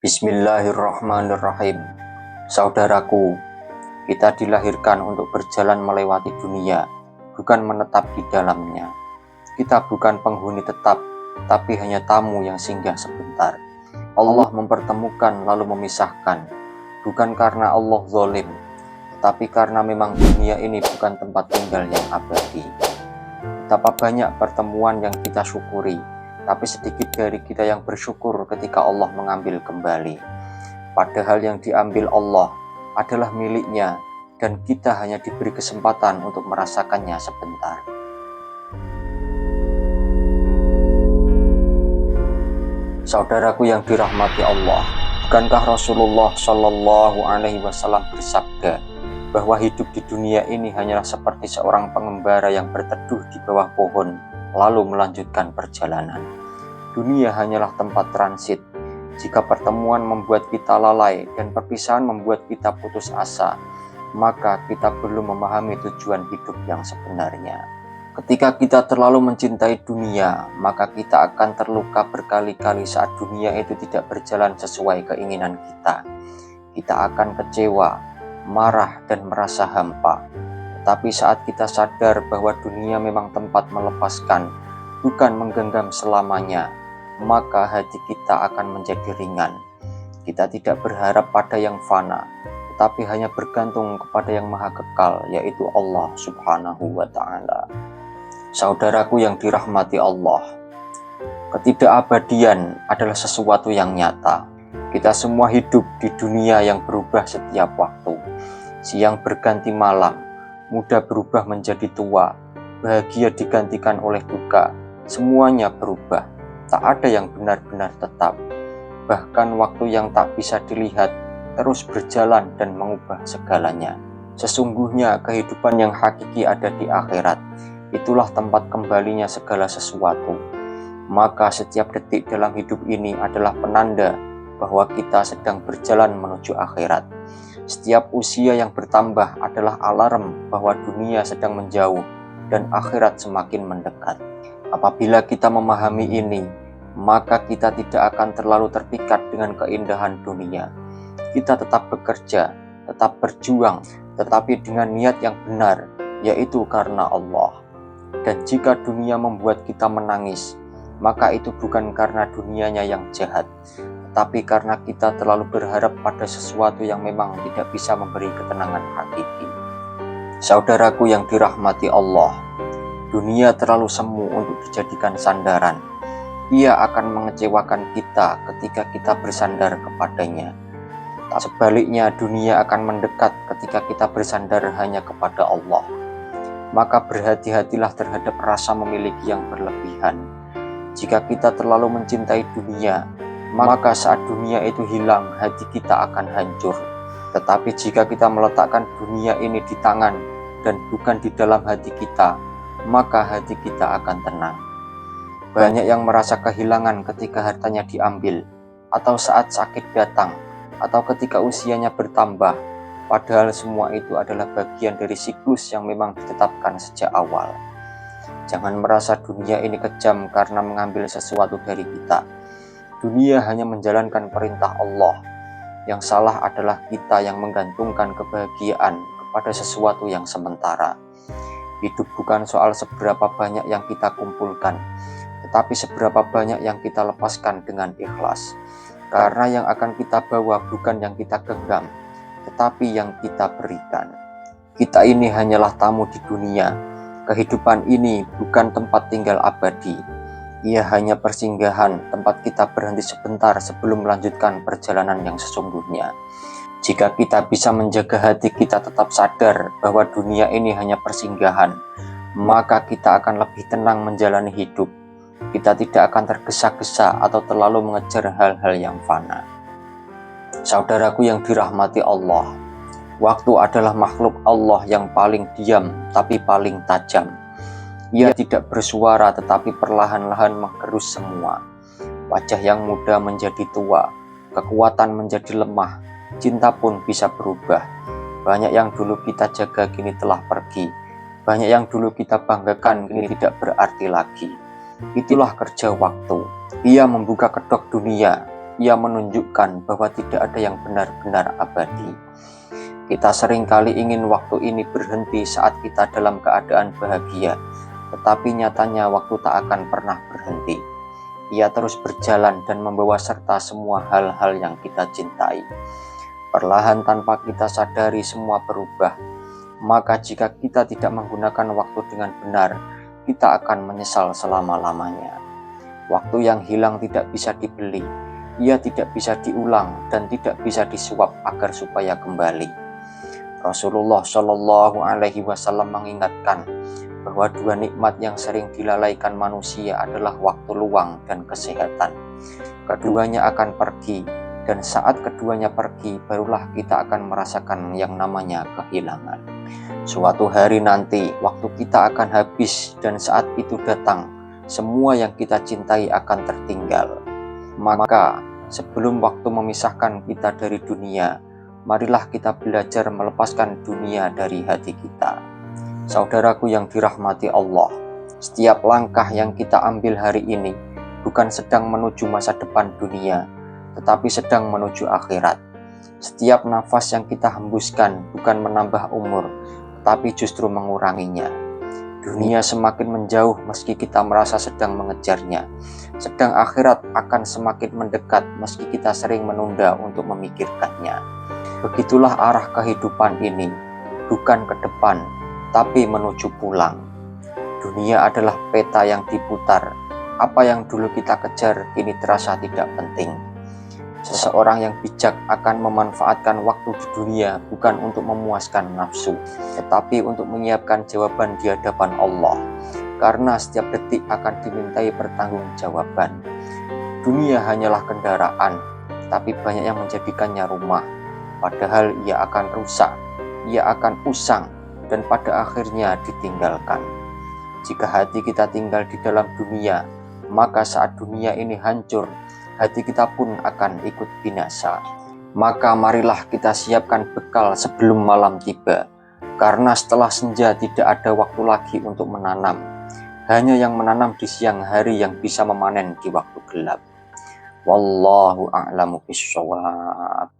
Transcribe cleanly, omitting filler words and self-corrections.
Bismillahirrahmanirrahim. Saudaraku, kita dilahirkan untuk berjalan melewati dunia, bukan menetap di dalamnya. Kita bukan penghuni tetap, tapi hanya tamu yang singgah sebentar. Allah mempertemukan lalu memisahkan, bukan karena Allah zalim, tapi karena memang dunia ini bukan tempat tinggal yang abadi. Betapa banyak pertemuan yang kita syukuri, tapi sedikit dari kita yang bersyukur ketika Allah mengambil kembali. Padahal yang diambil Allah adalah miliknya, dan kita hanya diberi kesempatan untuk merasakannya sebentar. Saudaraku yang dirahmati Allah, bukankah Rasulullah Shallallahu Alaihi Wasallam bersabda bahwa hidup di dunia ini hanyalah seperti seorang pengembara yang berteduh di bawah pohon lalu melanjutkan perjalanan. Dunia hanyalah tempat transit. Jika pertemuan membuat kita lalai dan perpisahan membuat kita putus asa, maka kita belum memahami tujuan hidup yang sebenarnya. Ketika kita terlalu mencintai dunia, maka kita akan terluka berkali-kali saat dunia itu tidak berjalan sesuai keinginan kita. Kita akan kecewa, marah, dan merasa hampa. Tapi saat kita sadar bahwa dunia memang tempat melepaskan, bukan menggenggam selamanya, maka hati kita akan menjadi ringan. Kita tidak berharap pada yang fana, tetapi hanya bergantung kepada yang maha kekal, yaitu Allah Subhanahu wa Ta'ala. Saudaraku yang dirahmati Allah, ketidakabadian adalah sesuatu yang nyata. Kita semua hidup di dunia yang berubah setiap waktu. Siang berganti malam, muda berubah menjadi tua, bahagia digantikan oleh duka, semuanya berubah. Tak ada yang benar-benar tetap. Bahkan waktu yang tak bisa dilihat terus berjalan dan mengubah segalanya. Sesungguhnya kehidupan yang hakiki ada di akhirat. Itulah tempat kembalinya segala sesuatu. Maka setiap detik dalam hidup ini adalah penanda bahwa kita sedang berjalan menuju akhirat. Setiap usia yang bertambah adalah alarm bahwa dunia sedang menjauh dan akhirat semakin mendekat. Apabila kita memahami ini, maka kita tidak akan terlalu terpikat dengan keindahan dunia. Kita tetap bekerja, tetap berjuang, tetapi dengan niat yang benar, yaitu karena Allah. Dan jika dunia membuat kita menangis, maka itu bukan karena dunianya yang jahat, tetapi karena kita terlalu berharap pada sesuatu yang memang tidak bisa memberi ketenangan hakiki. Saudaraku yang dirahmati Allah, dunia terlalu semu untuk dijadikan sandaran. Ia akan mengecewakan kita ketika kita bersandar kepadanya. Sebaliknya, dunia akan mendekat ketika kita bersandar hanya kepada Allah. Maka berhati-hatilah terhadap rasa memiliki yang berlebihan. Jika kita terlalu mencintai dunia, maka saat dunia itu hilang, hati kita akan hancur. Tetapi jika kita meletakkan dunia ini di tangan dan bukan di dalam hati kita, maka hati kita akan tenang. Banyak yang merasa kehilangan ketika hartanya diambil, atau saat sakit datang, atau ketika usianya bertambah, padahal semua itu adalah bagian dari siklus yang memang ditetapkan sejak awal. Jangan merasa dunia ini kejam karena mengambil sesuatu dari kita. Dunia hanya menjalankan perintah Allah. Yang salah adalah kita yang menggantungkan kebahagiaan kepada sesuatu yang sementara. Hidup bukan soal seberapa banyak yang kita kumpulkan, tetapi seberapa banyak yang kita lepaskan dengan ikhlas. Karena yang akan kita bawa bukan yang kita genggam, tetapi yang kita berikan. Kita ini hanyalah tamu di dunia. Kehidupan ini bukan tempat tinggal abadi. Ia hanya persinggahan, tempat kita berhenti sebentar sebelum melanjutkan perjalanan yang sesungguhnya. Jika kita bisa menjaga hati kita tetap sadar bahwa dunia ini hanya persinggahan, maka kita akan lebih tenang menjalani hidup. Kita tidak akan tergesa-gesa atau terlalu mengejar hal-hal yang fana. Saudaraku yang dirahmati Allah, waktu adalah makhluk Allah yang paling diam tapi paling tajam. Ia tidak bersuara tetapi perlahan-lahan menggerus semua. Wajah yang muda menjadi tua, kekuatan menjadi lemah, cinta pun bisa berubah. Banyak yang dulu kita jaga kini telah pergi. Banyak yang dulu kita banggakan kini tidak berarti lagi. Itulah kerja waktu. Ia membuka kedok dunia, ia menunjukkan bahwa tidak ada yang benar-benar abadi. Kita seringkali ingin waktu ini berhenti saat kita dalam keadaan bahagia, tetapi nyatanya waktu tak akan pernah berhenti. Ia terus berjalan dan membawa serta semua hal-hal yang kita cintai. Perlahan tanpa kita sadari semua berubah. Maka jika kita tidak menggunakan waktu dengan benar, kita akan menyesal selama-lamanya. Waktu yang hilang tidak bisa dibeli, ia tidak bisa diulang dan tidak bisa disuap agar supaya kembali. Rasulullah Shallallahu Alaihi Wasallam mengingatkan bahwa dua nikmat yang sering dilalaikan manusia adalah waktu luang dan kesehatan. Keduanya akan pergi, dan saat keduanya pergi, barulah kita akan merasakan yang namanya kehilangan. Suatu hari nanti, waktu kita akan habis, dan saat itu datang, semua yang kita cintai akan tertinggal. Maka, sebelum waktu memisahkan kita dari dunia, marilah kita belajar melepaskan dunia dari hati kita. Saudaraku yang dirahmati Allah, setiap langkah yang kita ambil hari ini bukan sedang menuju masa depan dunia, tetapi sedang menuju akhirat. Setiap nafas yang kita hembuskan bukan menambah umur, tetapi justru menguranginya. Dunia semakin menjauh meski kita merasa sedang mengejarnya, sedang akhirat akan semakin mendekat meski kita sering menunda untuk memikirkannya. Begitulah arah kehidupan ini, bukan ke depan, tapi menuju pulang. Dunia adalah peta yang diputar. Apa yang dulu kita kejar kini terasa tidak penting. Seseorang yang bijak akan memanfaatkan waktu di dunia bukan untuk memuaskan nafsu, tetapi untuk menyiapkan jawaban di hadapan Allah. Karena setiap detik akan dimintai pertanggungjawaban. Dunia hanyalah kendaraan, tapi banyak yang menjadikannya rumah. Padahal ia akan rusak, ia akan usang, dan pada akhirnya ditinggalkan. Jika hati kita tinggal di dalam dunia, maka saat dunia ini hancur, hati kita pun akan ikut binasa. Maka marilah kita siapkan bekal sebelum malam tiba, karena setelah senja tidak ada waktu lagi untuk menanam. Hanya yang menanam di siang hari yang bisa memanen di waktu gelap. Wallahu a'lamu bishawab.